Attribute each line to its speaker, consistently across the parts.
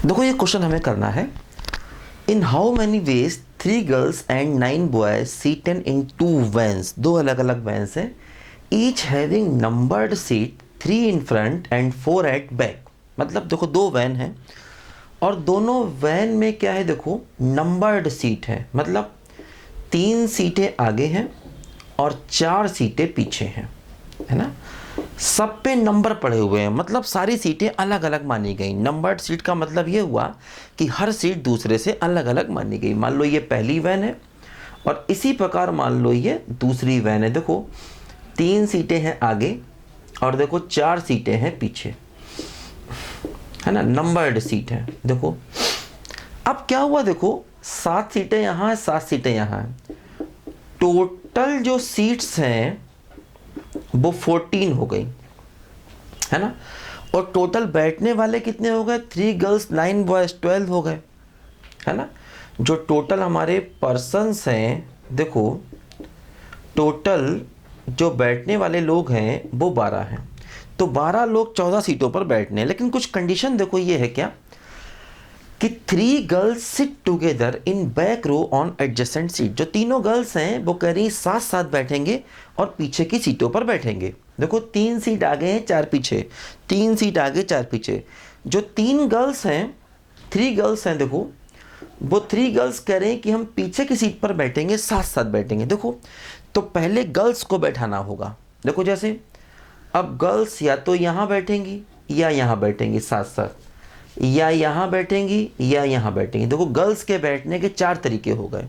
Speaker 1: देखो ये क्वेश्चन हमें करना है, in how many ways 3 girls and 9 boys seated in 2 vans, 2 अलग अलग वैन्स हैं, each having numbered seat 3 in front and 4 at back. मतलब देखो 2 वैन हैं और दोनों वैन में क्या है, देखो नंबर्ड सीट है, मतलब 3 सीटें आगे हैं और 4 सीटें पीछे हैं, है ना। सब पे नंबर पड़े हुए हैं, मतलब सारी सीटें अलग अलग मानी गई। नंबर्ड सीट का मतलब ये हुआ कि हर सीट दूसरे से अलग अलग मानी गई। मान लो ये पहली वैन है और इसी प्रकार मान लो ये दूसरी वैन है। देखो 3 सीटें हैं आगे और देखो 4 सीटें हैं पीछे, है ना, नंबर्ड सीट है। देखो अब क्या हुआ, देखो 7 सीटें यहाँ हैं, 7 सीटें यहाँ हैं, टोटल जो सीट्स हैं वो 14 हो गई, है ना। और टोटल बैठने वाले कितने हो गए, 3 गर्ल्स 9 बॉयज 12 हो गए, है ना। जो टोटल हमारे पर्सन्स हैं, देखो टोटल जो बैठने वाले लोग हैं वो 12 हैं, तो 12 लोग 14 सीटों पर बैठने हैं। लेकिन कुछ कंडीशन देखो ये है क्या कि 3 girls sit together in back row on adjacent seat. जो तीनों गर्ल्स हैं वो कह रही साथ साथ बैठेंगे और पीछे की सीटों पर बैठेंगे। देखो 3 सीट आगे हैं 4 पीछे, 3 सीट आगे 4 पीछे। जो 3 गर्ल्स हैं, 3 गर्ल्स हैं, देखो वो 3 गर्ल्स कह रहे हैं कि हम पीछे की सीट पर बैठेंगे, साथ साथ बैठेंगे। देखो तो पहले गर्ल्स को बैठाना होगा। देखो जैसे अब गर्ल्स या तो यहाँ बैठेंगी या यहाँ बैठेंगी साथ साथ, या यहाँ बैठेंगी या यहाँ बैठेंगी। देखो गर्ल्स के बैठने के 4 तरीके हो गए।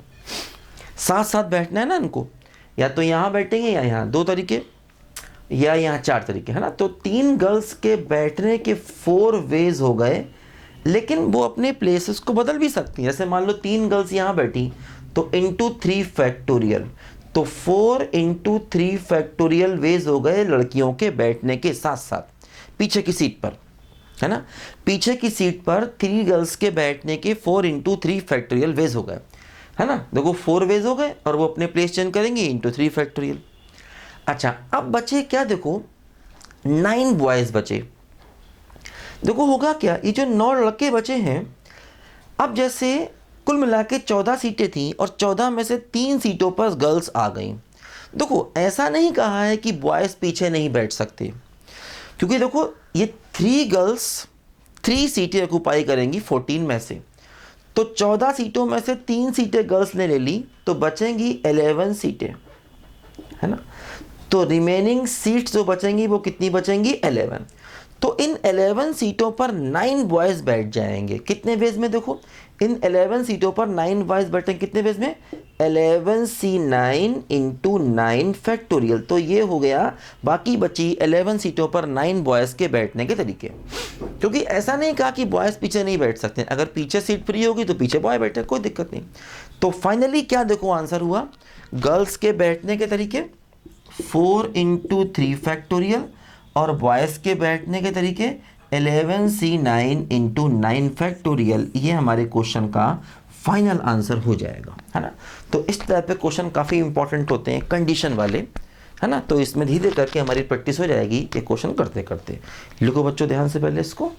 Speaker 1: साथ साथ बैठना है ना इनको, या तो यहाँ बैठेंगे या यहाँ, 2 तरीके, या यहाँ 4 तरीके, है ना। तो 3 गर्ल्स के बैठने के 4 वेज हो गए, लेकिन वो अपने प्लेसेस को बदल भी सकती हैं। जैसे मान लो 3 गर्ल्स यहाँ बैठी तो इंटू 3 फैक्टोरियल, तो 4 इंटू 3 फैक्टोरियल वेज हो गए लड़कियों के बैठने के साथ साथ पीछे की सीट पर, है ना। पीछे की सीट पर 3 गर्ल्स के बैठने के 4 इंटू 3 फैक्टोरियल वेज हो गए, है ना। देखो 4 वेज हो गए और वो अपने प्लेस चेंज करेंगे इंटू 3 फैक्टोरियल। अच्छा अब बचे क्या, देखो 9 बॉयज बचे। देखो होगा क्या, ये जो 9 लड़के बचे हैं, अब जैसे कुल मिला के 14 सीटें थी और 14 में से 3 सीटों पर गर्ल्स आ गई। देखो ऐसा नहीं कहा है कि बॉयज पीछे नहीं बैठ सकते, क्योंकि देखो ये 3 गर्ल्स 3 सीटें ऑक्यूपाई करेंगी 14 में से, तो 14 सीटों में से 3 सीटें गर्ल्स ने ले ली तो बचेंगी 11 सीटें, है ना। तो रिमेनिंग सीट्स जो बचेंगी वो कितनी बचेंगी, 11। तो इन 11 सीटों पर 9 बॉयज बैठ जाएंगे। कितने वेज में, देखो इन 11 सीटों पर 9 बॉयज बैठेंगे कितने वेज में, 11C9 इंटू 9 फैक्टोरियल। तो ये हो गया, बाकी बची 11 सीटों पर 9 बॉयज़ के बैठने के तरीके। क्योंकि ऐसा नहीं कहा कि बॉयज़ पीछे नहीं बैठ सकते, अगर पीछे सीट फ्री होगी तो पीछे बॉय बैठे, कोई दिक्कत नहीं। तो फाइनली क्या देखो आंसर हुआ, गर्ल्स के बैठने के तरीके 4 इंटू 3 फैक्टोरियल और बॉयज़ के बैठने के तरीके 11C9 इंटू 9 फैक्टोरियल। ये हमारे क्वेश्चन का फाइनल आंसर हो जाएगा, है ना। तो इस तरह पे क्वेश्चन काफ़ी इंपॉर्टेंट होते हैं, कंडीशन वाले, है ना। तो इसमें धीरे करके हमारी प्रैक्टिस हो जाएगी ये क्वेश्चन करते करते। लिखो बच्चों ध्यान से पहले इसको।